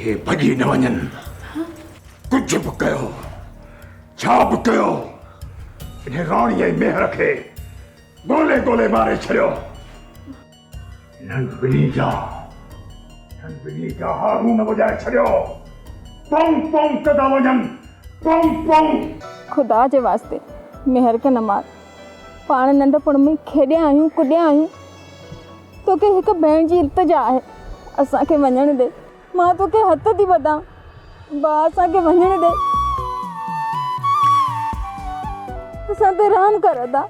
हे भॼी न वञनि कुझु बि कयो छा बि कयो इन राणीअ जी मेहर खे गोले गोले मारे छॾियो ॿिन्ही जा हारून वॼाए छॾियो पोंग पोंग कंदा वञनि पोंग पोंग। खुदा जे वास्ते मेहर के न मार पाण नंढपण में खेॾिया आहियूं कुॾिया आहियूं तोखे हिकु भेण जी इल्तिजा आहे असांखे वञण दे मां तोखे हथ थी वधां भाउ असांखे वञण दे असां ते रहम कर अदा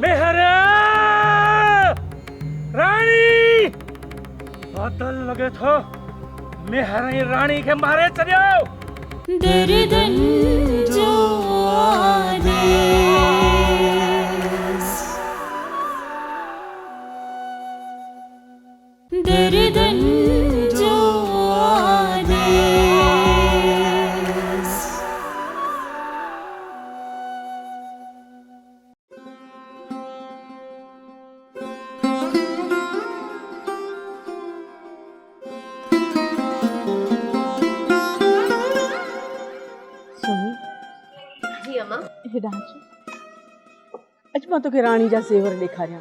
मेहर रानी बादल लगे थो मेहर जी रानी के मारे छॾियो दर्दन जो आदेश दर्दन जो आदेश जी अम्मा अच मां तोखे राणी जा ज़ेवर ॾेखारियां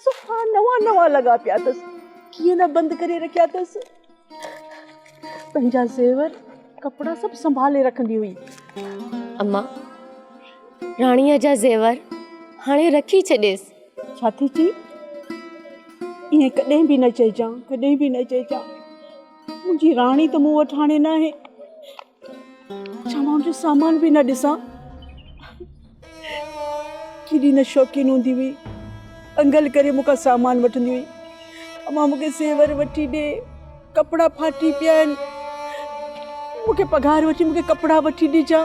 सुठा नवां नवां लॻा पिया अथसि कीअं न बंदि करे रखिया अथसि पंहिंजा ज़ेवर कपिड़ा सभु संभाले रखंदी हुई। अम्मा राणीअ जा ज़ेवर हाणे रखी छॾेसि छा थी चई ईअं कॾहिं बि न चइजां कॾहिं बि न चइजां मुंहिंजी राणी त मूं वटि हाणे न आहे छा मां हुनजो सामान बि न ॾिसां केॾी न शौक़ीन हूंदी हुई अंगल करे मूंखां सामान वठंदी हुई अम्मा मूंखे ज़ेवर वठी ॾे कपिड़ा फाटी पिया आहिनि मूंखे पघार वठी मूंखे कपिड़ा वठी ॾिजां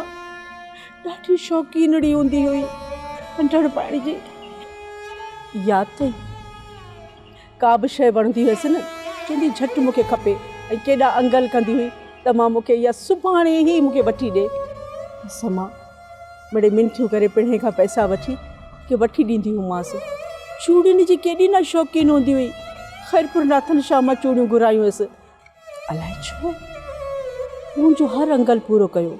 ॾाढी शौक़ीनड़ी हूंदी हुई अंधड़ पाइण जी यादि अथई का बि शइ वणंदी हुयसि न चवंदी झटि मूंखे खपे ऐं केॾा अंगल कंदी हुई त मां मूंखे इहा सुभाणे ई मूंखे वठी ॾे असां मां बड़े मिंथियूं करे पिणे खां पैसा वठी ॾींदी हुआसि चूड़ियुनि जी केॾी न शौक़ीन हूंदी हुई ख़ैरपुर नाथनि शाह मां चूड़ियूं घुरायूं हुअसि अलाए छो मुंहिंजो हर अंगल पूरो कयो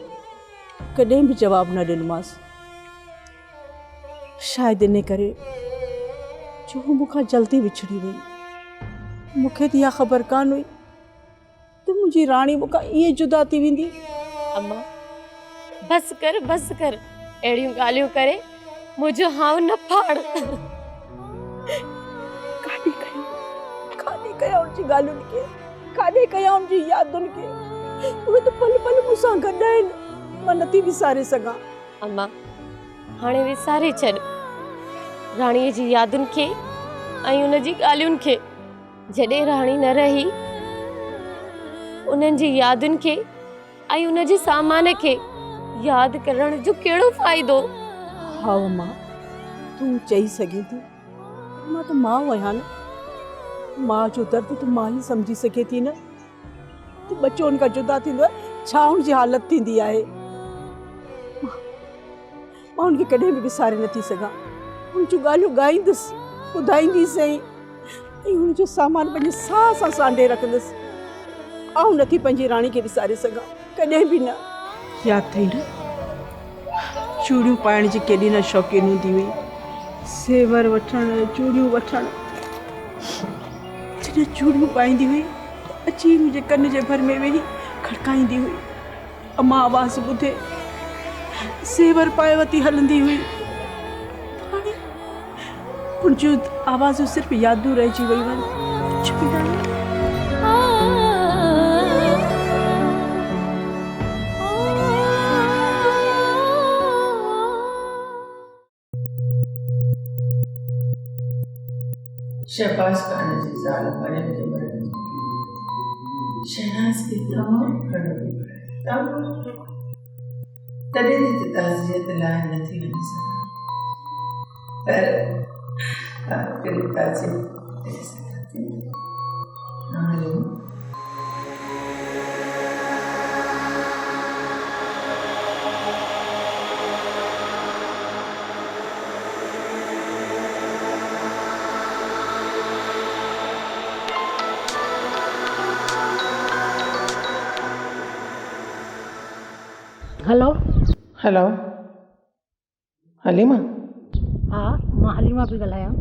कॾहिं बि जवाबु न ॾिनोमांसि शायदि इन करे जो मूंखां जल्दी विछड़ी वई मूंखे त इहा ख़बर कान हुई त मुंहिंजी राणी मूंखां ईअं जुदा थी वेंदी। अम्मा बस कर अहिड़ियूं ॻाल्हियूं करे मुंहिंजो हाव न फाड़ काॾे कया उनजी ॻाल्हियुनि खे काॾे कया उनजी यादुनि खे उहे त पल पल मूंसां गॾु आहिनि मां नथी विसारे सघां। अम्मा हाणे विसारे छॾ राणीअ जी यादुनि खे ऐं उनजी ॻाल्हियुनि खे जॾहिं राणी न रही उन्हनि जी यादुनि खे ऐं उनजे सामान खे यादि करण जो कहिड़ो फ़ाइदो। हा मां तूं चई सघीं थी मां त मां आहियां न मां जो दर्द त मां ई सम्झी सघे थी न त बच्चो उनखां जुदा थींदो आहे छा हुनजी हालत थींदी आहे मां हुनखे कॾहिं बि विसारे नथी सघां हुन जूं ॻाल्हियूं ॻाईंदसि ॿुधाईंदसि ऐं हुनजो सामान पंहिंजे साह सां सांढे रखंदसि ऐं नथी पंहिंजी राणी खे विसारे सघां कॾहिं बि न। यादि अथई न चूड़ियूं पाइण जी केॾी न शौक़ीन हूंदी हुई ज़ेवर वठणु चूड़ियूं वठणु जॾहिं चूड़ियूं पाईंदी हुई अची मुंहिंजे कन जे भर में वेही खड़काईंदी हुई अम्मा आवाज़ ॿुधे ज़ेवर पाए वती हलंदी हुई हाणे हुनजूं आवाज़ूं सिर्फ़ु यादूं रहिजी वयूं आहिनि कुझु बि न। शहबाज खान जी ज़ाल मरियम जे मरण शहनाज खे तमामु घणो तमामु तॾहिं त ताज़ियत लाइ नथी वञी सघां पर आख़िर ताज़ियत हलो हेलो हेलो हलीमा हा मां हलीमा पई ॻाल्हायां।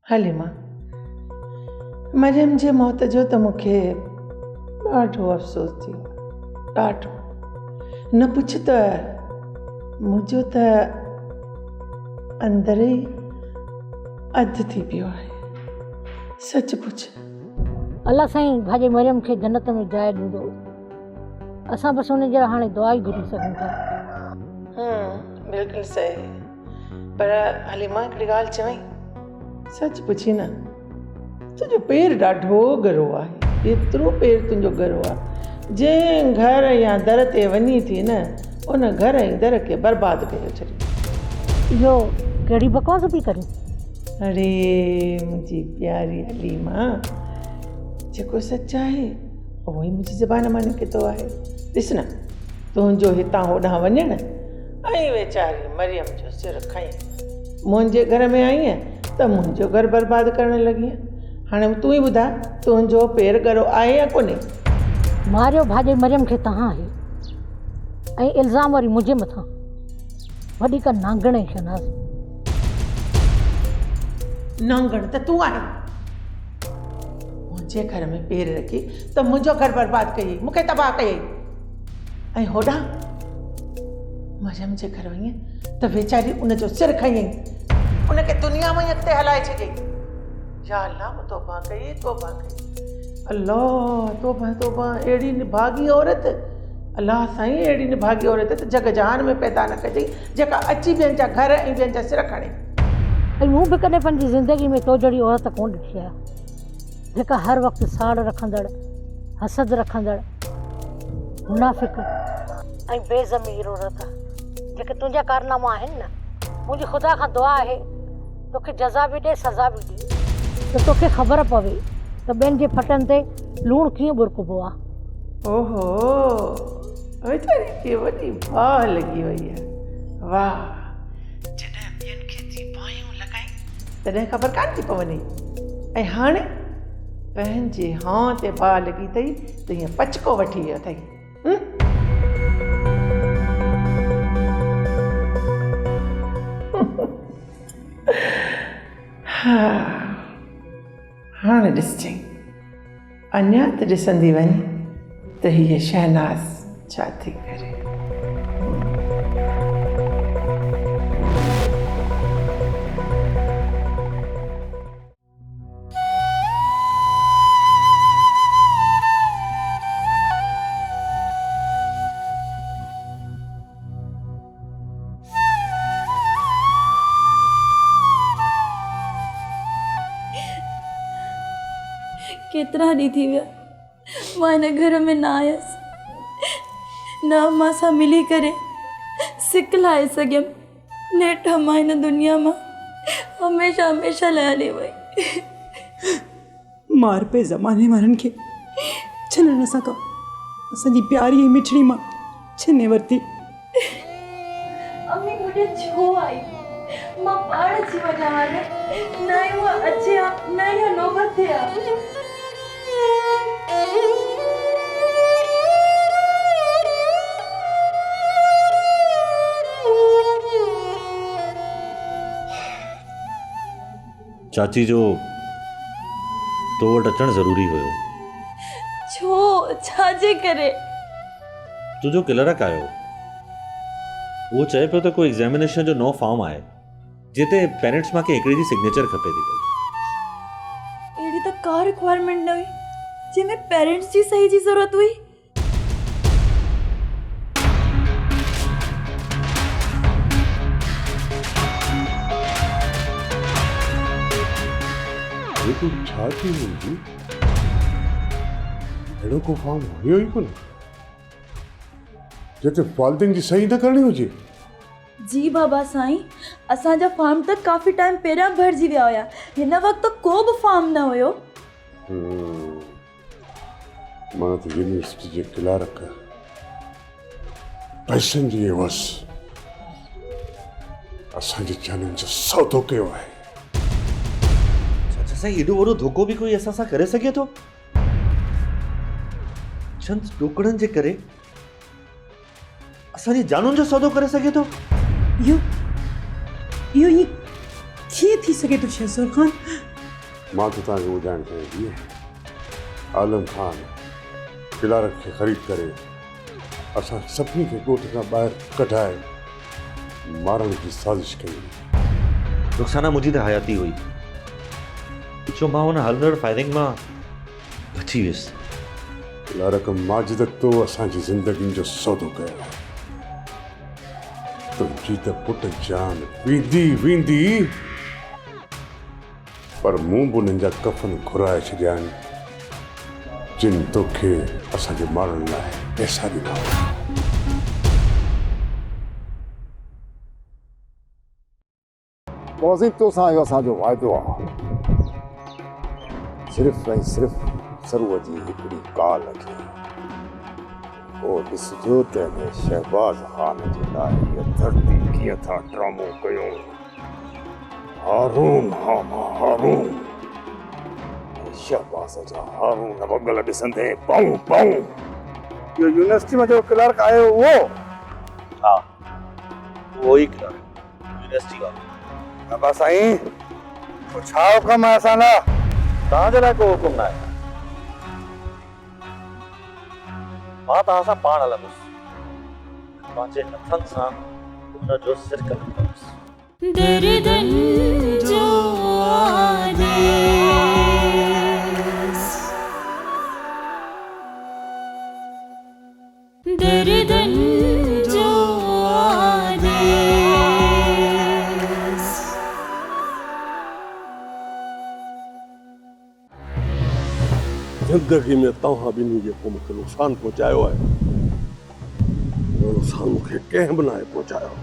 हलीमा मरियम जे मौत जो त मूंखे ॾाढो अफ़सोस थियो, ॾाढो। न पुछ त मुंहिंजो त अंदर ई अधु थी पियो आहे। सच पुछ। अल्लाह साईं भाॼी मरियम खे जन्नत में जाइ ॾींदो। असां बसि हुन जे हाणे दुआ ई घुरी सघूं था। बिल्कुलु सही। पर हलीमा हिकिड़ी ॻाल्हि चवई, सच पुछी न, तुंहिंजो पेर ॾाढो गरो आहे, एतिरो पेर तुंहिंजो गरो आहे। जंहिं घर या दर ते वञी थी न, उन घर ऐं दर खे बर्बादु करे छॾियो। इहो कहिड़ी बकवास पई करे? अरे मुंहिंजी प्यारी हलीमा, जेको सच आहे उहो ई मुंहिंजी ज़बान मां निकितो आहे। ॾिस न, तुंहिंजो हितां होॾां वञणु ऐं वेचारी मरियम जो सिर खईं। मुंहिंजे घर में आईं त मुंहिंजो घर बर्बादु करणु लॻी। हाणे तूं ई ॿुधा, तुंहिंजो पेर गरो आहे या कोन्हे? मारियो भाॼी मरियम खे तव्हां आहे ऐं इल्ज़ाम वरी मुंहिंजे मथां। वॾी का नांगण ई शनाज़। नांगण त तूं आहे। मुंहिंजे घर में पेर रखी त मुंहिंजो घर बर्बादु कई, मूंखे तबाह कई। ऐं होॾां मरियम जे घर वई त वेचारी उनजो सिर खईं, उनखे दुनिया में अॻिते हलाए छॾियईं। या अल्लाह, मूं तौबा कई, तौबा कई। अल्लाह, तौबा तौबा। अहिड़ी निभागी औरत, अल्लाह साईं, अहिड़ी निभागी औरत त जग जहान में पैदा न कजई, जेका अची ॿियनि जा घर ऐं ॿियनि जा सिर खणे। ऐं मूं बि कॾहिं पंहिंजी ज़िंदगी में तो जहिड़ी औरत कोन ॾिठी आहे, जेका हर वक़्तु साड़ रखंदड़, हसद रखंदड़, मुनाफ़िक ऐं बेज़मीर औरत आहे। जेके तुंहिंजा कारनामा आहिनि न, मुंहिंजी ख़ुदा खां दुआ आहे तोखे जज़ा बि ॾे, सज़ा बि ॾे, त तोखे ख़बर पवे त ॿियनि जे फटनि ते लूणु कीअं बुरकबो आहे। ओहो, वेचारी खे वॾी बाह लॻी वई आहे। वाह, जॾहिं ॿियनि खे थी बाहियूं लॻाई तॾहिं ख़बर कान थी पवंदी। ऐं हाणे पंहिंजे हां ते बाह लॻी अथई त हीअं पचको वठी वियो अथई। हाणे ॾिसजांइ, अञा त ॾिसंदी वञ त हीअ शहनाज़ छा थी करे। केतिरा ॾींहं थी विया मां हिन घर में न आयसि, न मां सां मिली करे सिखलाए सघियमि। नेठ मां हिन दुनिया मां हमेशह हमेशह लाइ हली वई। मार पे ज़माने वारनि खे छॾण न सघां, असांजी प्यारी ऐं मिठड़ी मां छीने वरिती। अम्मी मुझे छो आई? मां पाण अची वञा हाणे, न ई उहा अचे हा, न ई नौबत थिए हा। चाची जो तो वटि अचणु ज़रूरी हुयो। छो? छाजे करे? तुंहिंजो क्लर्क आयो, उहो चए पियो त कोई एग्ज़ामिनेशन जो नओं फॉर्म आहे जिते पेरेंट्स मां खे हिकिड़ी जी सिग्नेचर खपे थी पई। अहिड़ी त का रिक्वायरमेंट न हुई जंहिंमें पेरेंट्स जी सही जी ज़रूरत हुई। तूं छा थी मुंहिंजी अहिड़ो को फॉर्म हुयो ई कोन जिते फाल्तुनि जी सही न करणी हुजे। जी बाबा साईं, असांजा फॉर्म त काफ़ी टाइम पहिरियां भरिजी विया हुया। हिन वक़्तु को बि फॉर्म न हुयो। मां त यूनिवर्सिटी जे क्लार्क पैसनि जी एवज़ असांजे जाननि जो सौदो कयो आहे। चाचा साईं, एॾो वॾो धोखो बि कोई असां सां करे सघे थो? चंद टुकड़नि जे करे असांजी जानुनि जो सौदो करे सघे थो? इहो ईअं कीअं थी सघे थो शहज़ोर ख़ान? मां त तव्हांखे ॿुधाइणु चाहियां थी, आलम ख़ान क्लार्क खे ख़रीद करे असां सभिनी खे ॻोठ खां ॿाहिरि कढाए मारण जी साज़िश कई। रुखसाना मुंहिंजी त हयाती हुई, जो मां हुन हलंदड़ फायरिंग मां बची वियुसि। क्लार्क माजिद तो असांजी ज़िंदगियुनि जो सौदो कयो आहे। तुंहिंजी त पुट जान वेंदी वेंदी, पर मूं बि उन्हनि जा कफ़न घुराए छॾिया आहिनि जिन तोखे असांखे मारण लाइ पैसा ॾिना हुआ। मौज़ी तोसां इहो असांजो वाइदो आहे, सिर्फ़ु ऐं सिर्फ़ु सरूअ जी हिकिड़ी ॻाल्हि खे। पोइ ॾिसजो त हिन शहबाज़ ख़ान जे लाइ इहा धरती कीअं था ड्रामो कयो। हारून हा मां हारून, शहबाज़ जा हारून वॻल ॾिसंदे पाऊं पाऊं। इहो यूनिवर्सिटी में जो क्लार्क आयो उहो? हा, उहो ई क्लार्क यूनिवर्सिटी वारो। बाबा साईं, तो छा हुकुम आहे असां लाइ? तव्हांजे लाइ को हुकुम न आहे, मां तव्हां सां पाण हलंदुसि, पंहिंजे हथनि सां हुनजो सिर कटंदुसि। दर्दन जो आदेश, दर्दन जो आदेश। ज़िंदगी में तव्हां ॿिन्ही जेको मूंखे नुक़सानु पहुचायो आहे, उहो नुक़सानु मूंखे कंहिं बि न आहे पहुचायो।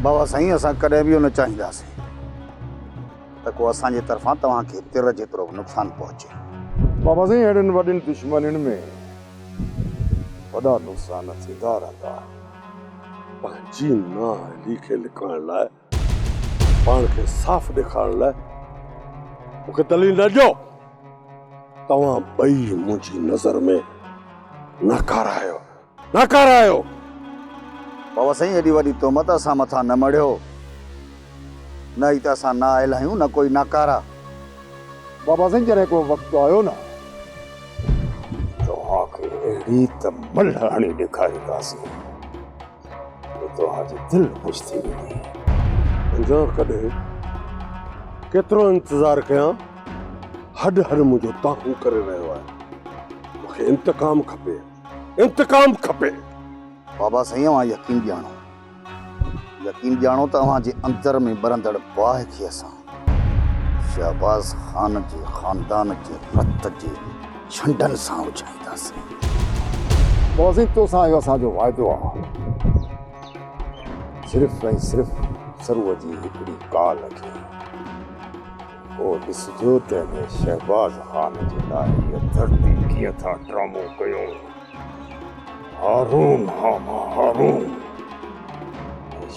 बाबा साईं, असां कॾहिं बि न चाहींदासीं त को असांजे तरफ़ां तव्हांखे तिर जेतिरो बि नुक़सानु पहुचे। बाबा साईं, अहिड़नि वॾनि दुश्मनियुनि में वॾा नुक़सान थींदा रहंदा। पंहिंजी नाअहली खे लिकाइण लाइ, पाण खे साफ़ ॾेखारण लाइ मूंखे दलील न ॾियो। तव्हां ॿई मुंहिंजी नज़र में नाकारा आहियो। बाबा साईं, एॾी वॾी तोहमत असां मथां न मढ़ियो। न ई त असां नाअहल आहियूं, न कोई नाकारा। बाबा साईं, जॾहिं को वक़्तु आयो न, तव्हांखे अहिड़ी त मल हणी ॾेखारींदासीं जो तव्हांजी दिलि ख़ुशि थी वेंदी। अञा कॾहिं केतिरो इंतज़ारु कयां? हड मुंहिंजो ताहूं करे रहियो आहे। मूंखे इंतकाम खपे। बाबा साईं, अवां यकीन ॼाणो त अव्हांजे अंदर में बरंदड़ बाहि खे असां शहबाज़ ख़ान जे ख़ानदान जे रत जे झंडनि सां उछाईंदासीं। बाबा साईं, तोसां इहो असांजो वाइदो आहे, सिर्फ़ु ऐं सिर्फ़ु सरूअ जी हिकिड़ी ॻाल्हि खे। पोइ ॾिसजो त हिन शहबाज़ ख़ान जे लाइ इहा धरती कीअं था ड्रामो कयो। हारून हा मां हारून,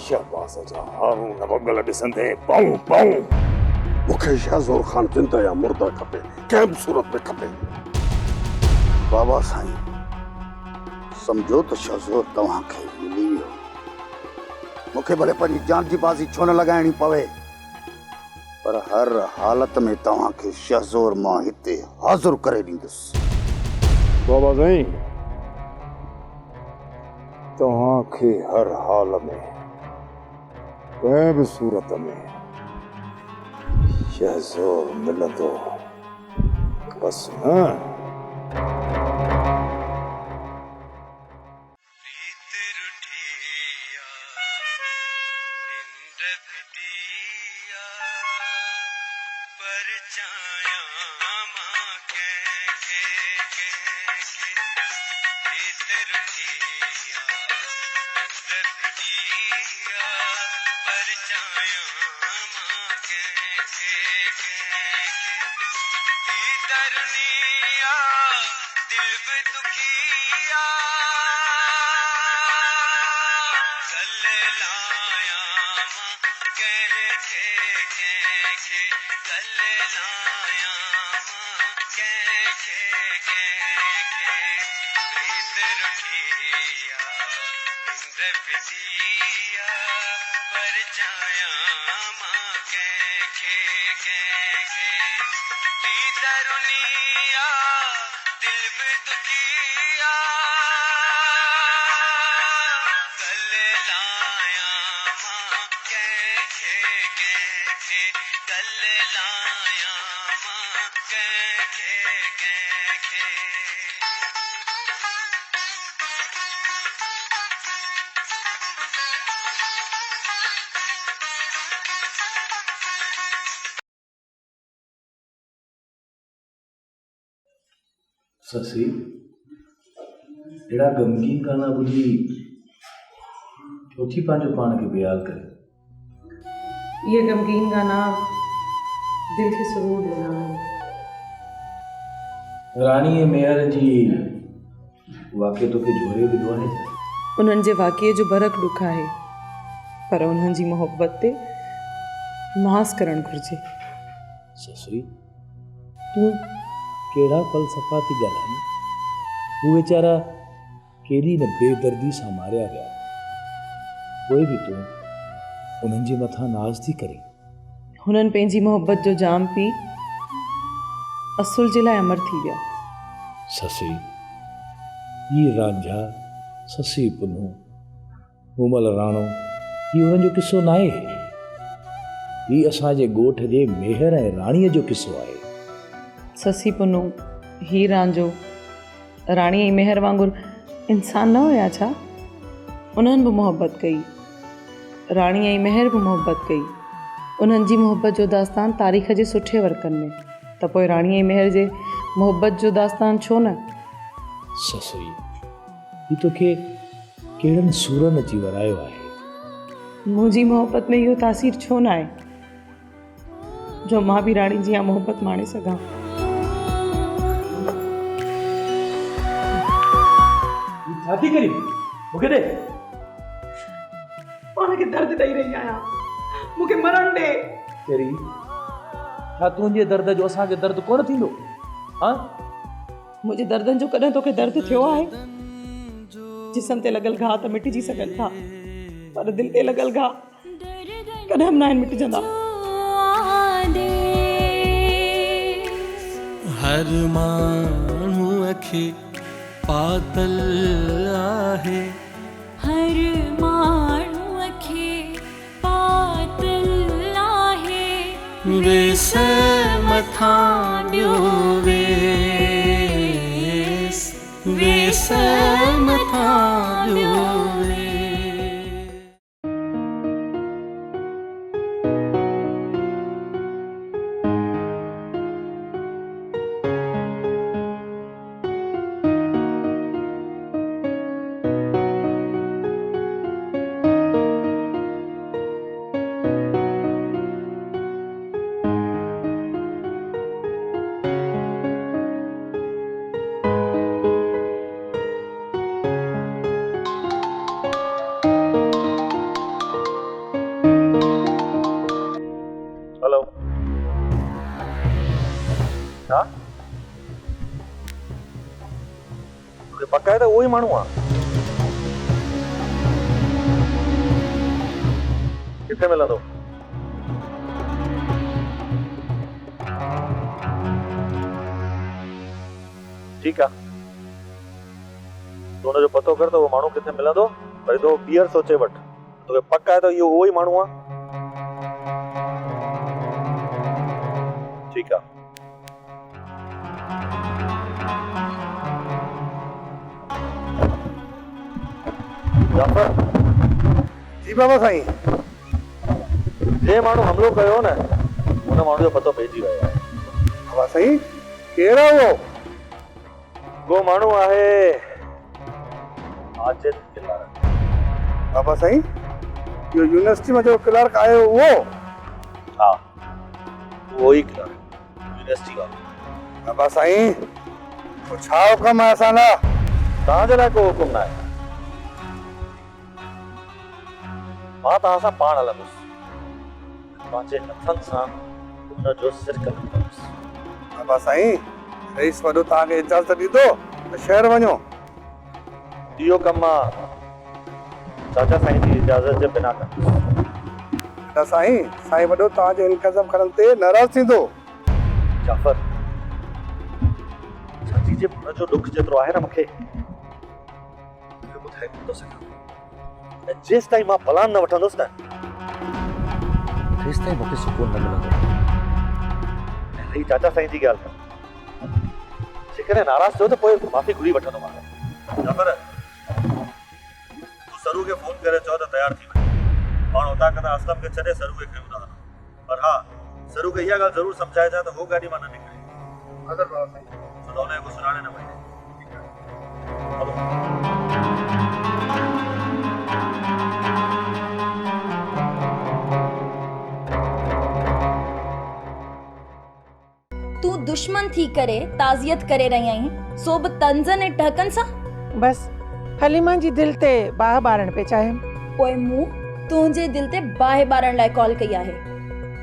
शहबाज़ जा हारून वॻल ॾिसंदे पाऊं पाऊं। मूंखे शहज़ोर ख़ान ज़िंदा या मुर्दा खपे, कंहिं बि सूरत में खपे। बाबा साईं, सम्झो त शहज़ोर तव्हांखे मिली वियो। मूंखे भले पंहिंजी जान जी बाज़ी छो न लॻाइणी पवे, पर हर हालत में तव्हांखे शहज़ोर मां हिते हाज़ुर करे ॾींदुसि। बाबा साईं, तव्हांखे हर हाल में, कंहिं बि सूरत में शहज़ोर मिलंदो, बस न। दिल ससी एड़ा गमगीन गाना ॿुधी छो थी पंहिंजो पाण खे बेहाल करे। ये गमगीन गाना दिल खे सुरूर ॾिना आहिनि। राणीअ मेहर जी वाक़िए तोखे जोड़े विधो आहे। उन्हनि जे वाक़िए जो बरक ॾुख आहे, पर उन्हनि जी मोहबत ते नास करणु घुरिजे। ससी तूं कहिड़ा फ़लसफ़ा थी ॻाल्हाईं? हू वीचारा केॾी न बेदर्दी सां मारिया विया, पोइ बि तूं उन्हनि जे मथां नाज़ थी करीं। हुननि पंहिंजी मोहबत जो जाम पी असुल जे लाइ अमर थी विया। ससी ही रांझा ससी पुनू मूमल राणो ही उन्हनि जो किस्सो न आहे। ही असांजे ॻोठ जे मेहर ऐं राणीअ जो किस्सो आहे। ससी पुनू ही रांझो राणी ऐं मेहर वांगुरु इंसान न हुया छा? उन्हनि बि मोहबत कई, राणी ऐं मेहर बि मोहबत कई। उन्हनि जी मोहबत जो दास्तान तारीख़ जे सुठे वर्कनि में, त पोइ राणी ऐं मेहर जे मोहबत जो दास्तान छो न? ससी ही तोखे कहिड़नि सूरनि अची वरायो आहे? मुंहिंजी मोहबत में इहो तासीर छो न आहे जो मां बि राणी जी मोहबत माणे सघां? छा थी करी? मूंखे ॾे। पाण खे दर्द ॾेई रही आहियां, मूंखे मरण ॾे। तेरी छा तुंहिंजे दर्द जो असांखे दर्द कोन थींदो? हाँ मुंहिंजे दर्दनि जो कॾहिं तोखे दर्द थियो आहे? जिस्म ते लॻल घाव त मिटिजी सघनि था, पर दिलि ते लॻल घाव कॾहिं न आहिनि मिटिजंदा। हर माण्हूअ खे पातल आहे, हर माण्हूअ खे पातल आहे। वेस मथां ॾियो वेस, वेस मथां ॾियो वेस। हेलो छा तोखे पक आहे त उहो ई माण्हू आहे? किथे मिलंदो? ठीकु आहे, तूं हुनजो पतो कर त उहो माण्हू किथे मिलंदो, वरी तो ॿीहर सोचे वठि। तोखे पक आहे त इहो उहो ई माण्हू आहे? ठीकु आहे। जाफर जी बाबा साईं, जे माण्हू हमिलो कयो न उन माण्हू जो पतो पइजी वियो आहे। बाबा साईं केरु आहे उहो? वो माण्हू आहे आजिद क्लार्क। बाबा साईं इहो यूनिवर्सिटी में जो क्लार्क आयो उहो? हा उहो ई क्लार्क यूनिवर्सिटी वारो। बाबा साईं पोइ छा हुकुम आहे असां लाइ? तव्हांजे लाइ को हुकुम न आहे, मां तव्हां सां पाण हलंदुसि। पंहिंजे हथनि सां हुन जो सिर कलंदुसि। बाबा साईं, रईस वॾो तव्हांखे इजाज़त ॾींदो त शहर वञो? इहो कमु मां चाचा साईं जी इजाज़त जे बिना कंदुसि। बेटा साईं, साईं वॾो तव्हांजे इन कदम खणण ते नाराज़ थींदो। जाफ़र, चाची जे पुट जो दुख जेतिरो आहे न मूंखे ॿुधाए नथो सघां। ऐं जेसि ताईं मां प्लान न वठंदुसि न, तेसि ताईं मूंखे सुकून न मिलंदो। ऐं रही चाचा साईं जी ॻाल्हि कर, जेकॾहिं नाराज़ थियो त पोइ माफ़ी घुरी वठंदोमांव। जाफ़र, तूं सरू खे फ़ोन करे चओ त तयारु थी वञे। पाण हुतां खां असलम खे छॾे सरू खे खयूं था। पर हा, सरू खे इहा ॻाल्हि ज़रूरु सम्झाइजां त हो गाॾी मां न निकिरे। हाज़िर बाबा साईं। छो त हुनखे कुझु सुञाणे न वञे। तू दुश्मन थी करे ताज़ियत करे रही आहीं, सो बि तंज़न ऐं टहकन सां। बस हलीमा जी दिल ते बाह बारण पे चाहे। पोइ मूं तुंहिंजे दिल ते बाहि ॿारण लाइ कॉल कई आहे।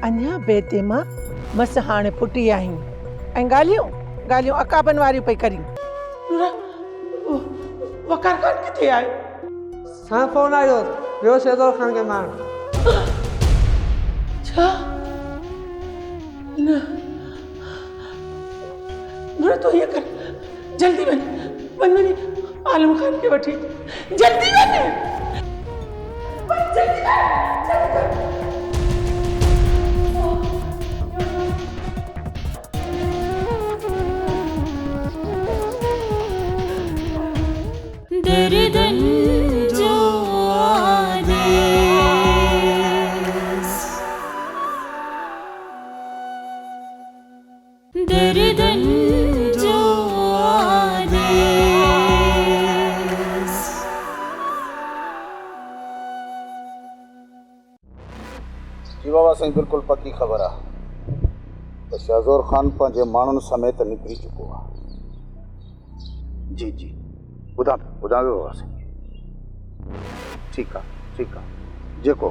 अञा बेतेमा बस हाणे फुटी आहीं ऐं ॻाल्हियूं अकाबन वारियूं पई करी। वकार खान किथे आहे? सा फोन आयो ॿियो शहज़ोर खान खे मार। छा? न तो ये कर, जल्दी वञ आलम खान के वठी, जल्दी वञ, जल्दी कर। दर्दन जो आदेश, दर्दन जो आदेश। जी बाबा साईं, बिल्कुलु पक्की ख़बर आहे त शहज़ोर ख़ान पंहिंजे माण्हुनि समेत निकिरी चुको आहे। जी जी, ॿुधां पियो बाबा साईं। ठीकु आहे जेको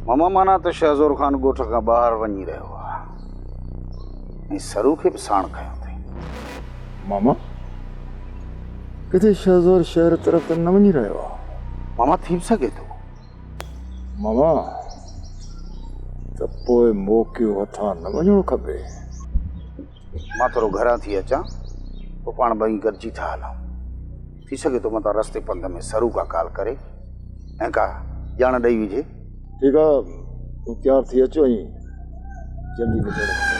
मामा माना त शहज़ोर ख़ान ॻोठ खां ॿाहिरि वञी रहियो आहे ऐं सरू खे बि साण खयो अथई। मामा किथे शहज़ोर शहर तरफ़ त न वञी रहियो आहे? मामा थी बि सघे थो। मामा त पोइ मोकियो हथां न वञणो खपे। मां थोरो घरां थी अचां पोइ पाण ॿई गॾिजी था हलूं। थी सघे थो मतां रस्ते पंध में सरू का कॉल करे ऐं का ॼाण ॾेई विझे। ठीकु आहे, तूं तयारु थी अचो ऐं जल्दी निकिरो।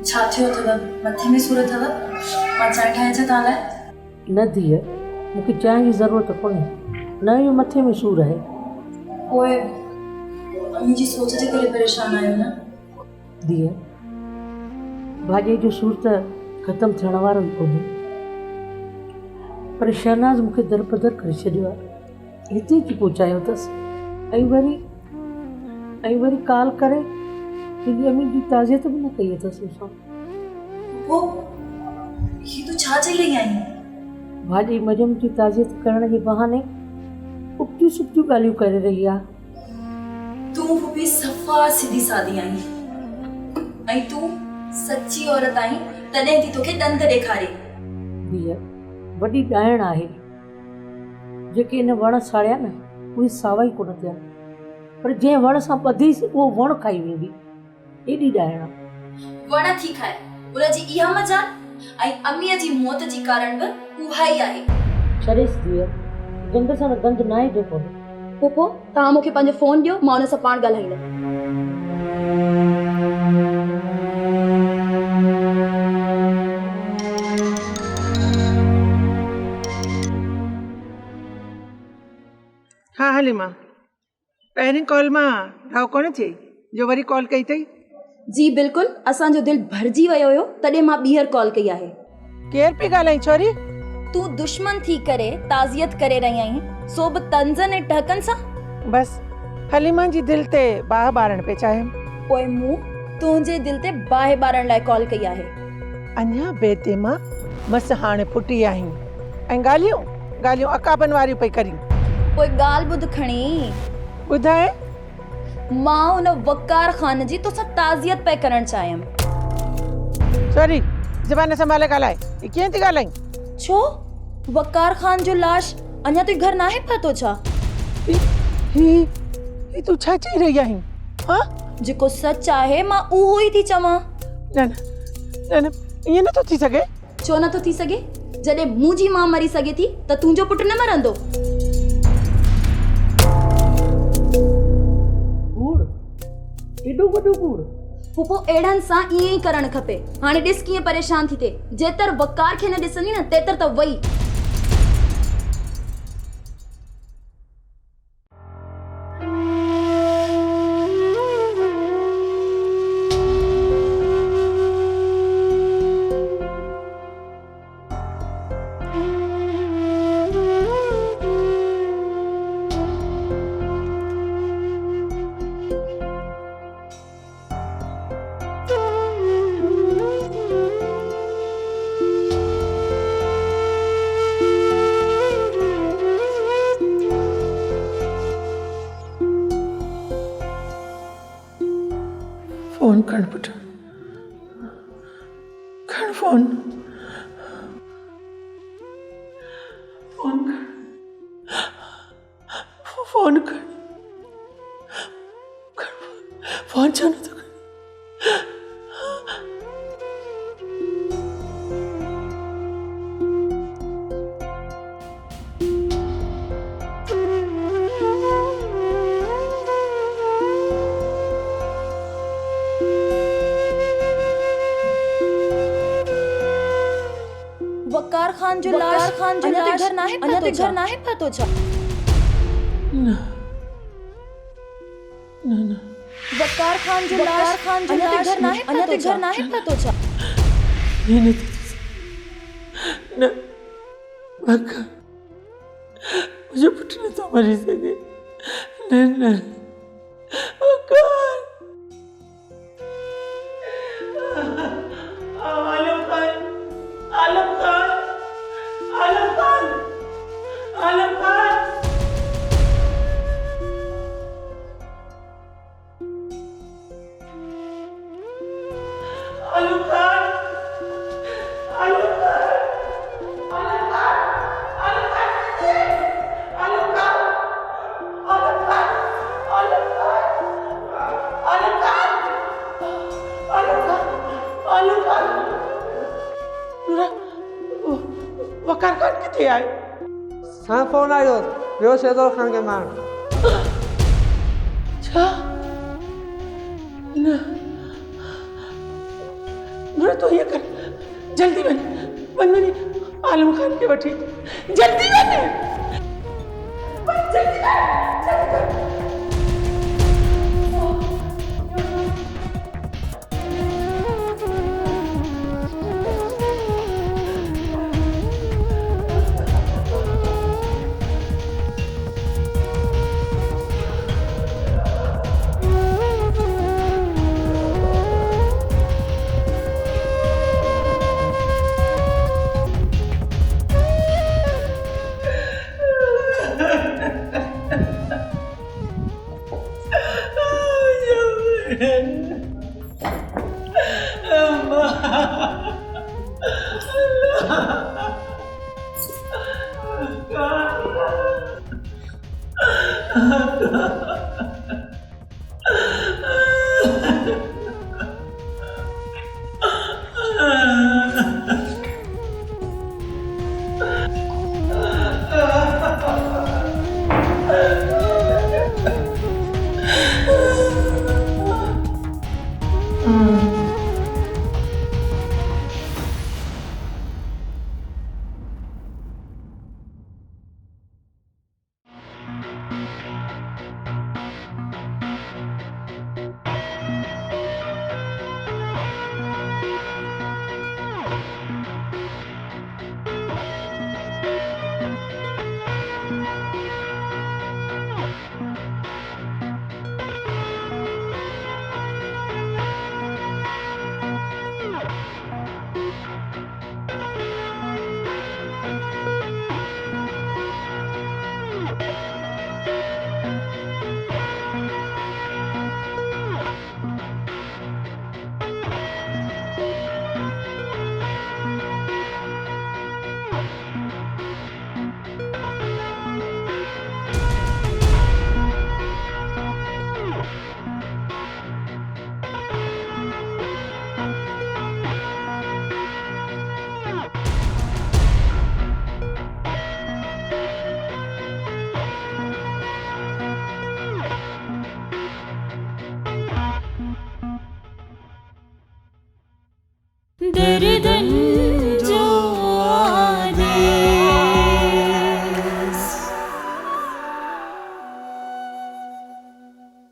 छा थियो अथव? मथे में सूर अथव? मां चांहि ठाहे अचां तव्हां लाइ? न धीअ, मूंखे चांहि जी ज़रूरत कोन्हे, न ई मथे में सूर आहे। पोइ मुंहिंजी सोच जे करे परेशान आहियो न? धीअ, भाॼीअ जो सूर त ख़तमु थियण वारो ई कोन्हे, पर शहनाज़ मूंखे दरबदर करे छॾियो आहे। हिते अची पहुचायो अथसि ऐं वरी कॉल करे तुंहिंजी अम्मी जी ताज़ियत बि न कई अथसि मूंसां। ही तूं छा चई रही आहीं? भाॼी मजम जी ताज़ियत करण जे बहाने उक्तियूं सुक्तियूं ॻाल्हियूं करे रही आहे। तूं भी सफ़ा सिधी सादी आहीं ऐं तूं सच्ची औरत आहीं, तॾहिं थी तोखे ॾंद ॾेखारे। धीअ, वॾी ॾाइण आहे, जेके इन वण साड़िया न उहे सावा ई कोन थिया, पर जंहिं वण सां ॿधीसि उहो वण खाई वेंदी। एॾी ॾाइण वण थी खाए, उनजी इहा मजाल ऐं अमीअ जी मौत जी कारण बि उहा ई आहे। छॾेसि धीअ, गंद सां गंद न आहे जो कोन्हे, पुपो तव्हां मूंखे पंहिंजो फ़ोन ॾियो, मां हुन सां पाण ॻाल्हाईंदमि। हाँ हलीमा, पहिरीं कॉल मां ढाउ कोन थिए जो वरी कॉल कई अथई? जी बिल्कुलु, असांजो दिलि भरिजी वियो हुयो, तॾहिं मां ॿीहर कॉल कई आहे। केरु पई ॻाल्हाई छोरी? तूं दुश्मन थी करे ताज़ियत करे रही आहीं, सो बि तंज़नि ऐं टहकनि सां। बस हलीमा जी दिलि ते बाहि ॿारण पे चाहियमि। पोइ मूं तुंहिंजे दिलि ते बाहि ॿारण लाइ कॉल कई आहे। अञा बेते मां मस हाणे फुटी आहीं ऐं ॻाल्हियूं अकाबनि वारियूं पई करीं। पोइ ॻाल्हि ॿुध खणी। ॿुधाए। मां हुन वकार ख़ान जी तोसां ताज़ियत पे करणु चाहियमि। सॉरी, ज़बान संभाले ॻाल्हाए। ही कीअं थी ॻाल्हाईं? छो? वकार ख़ान जो लाश अञा तुंहिंजे घर नाहे पतो छा? ही तूं छा चई रही आहीं? हाँ? जेको सच आहे मां उहो ई थी चवां। न ईअं नथो थी सघे। छो नथो थी सघे? जॾहिं मुंहिंजी मां मरी सघे थी त तुंहिंजो पुटु न मरंदो। एॾो वॾो कूड़? पुपो अहिड़नि सां ईअं ई करणु खपे। हाणे ॾिस कीअं परेशान थी थिए। जेतर वकार खे न ॾिसंदी न तेतर त वई। फोन खण पुटु, खण फोन। फोन खण। फोन छो नथो खण? वकार ख़ान जो लाश अञा ते घर नाहे पतो छा? न वकार ख़ान जो लाश अञा ते घर नाहे पतो छा? ये नहीं थी। न वकार मुझे पुटने तो मरी सके। न वकार। वकार खान किथे आहे? हाँ फोन आयो वियो शेदोर खान के मार। छा? न तो ये कर, जल्दी वञ आलम खान के वठी, जल्दी वञ। जल्दी कर। सां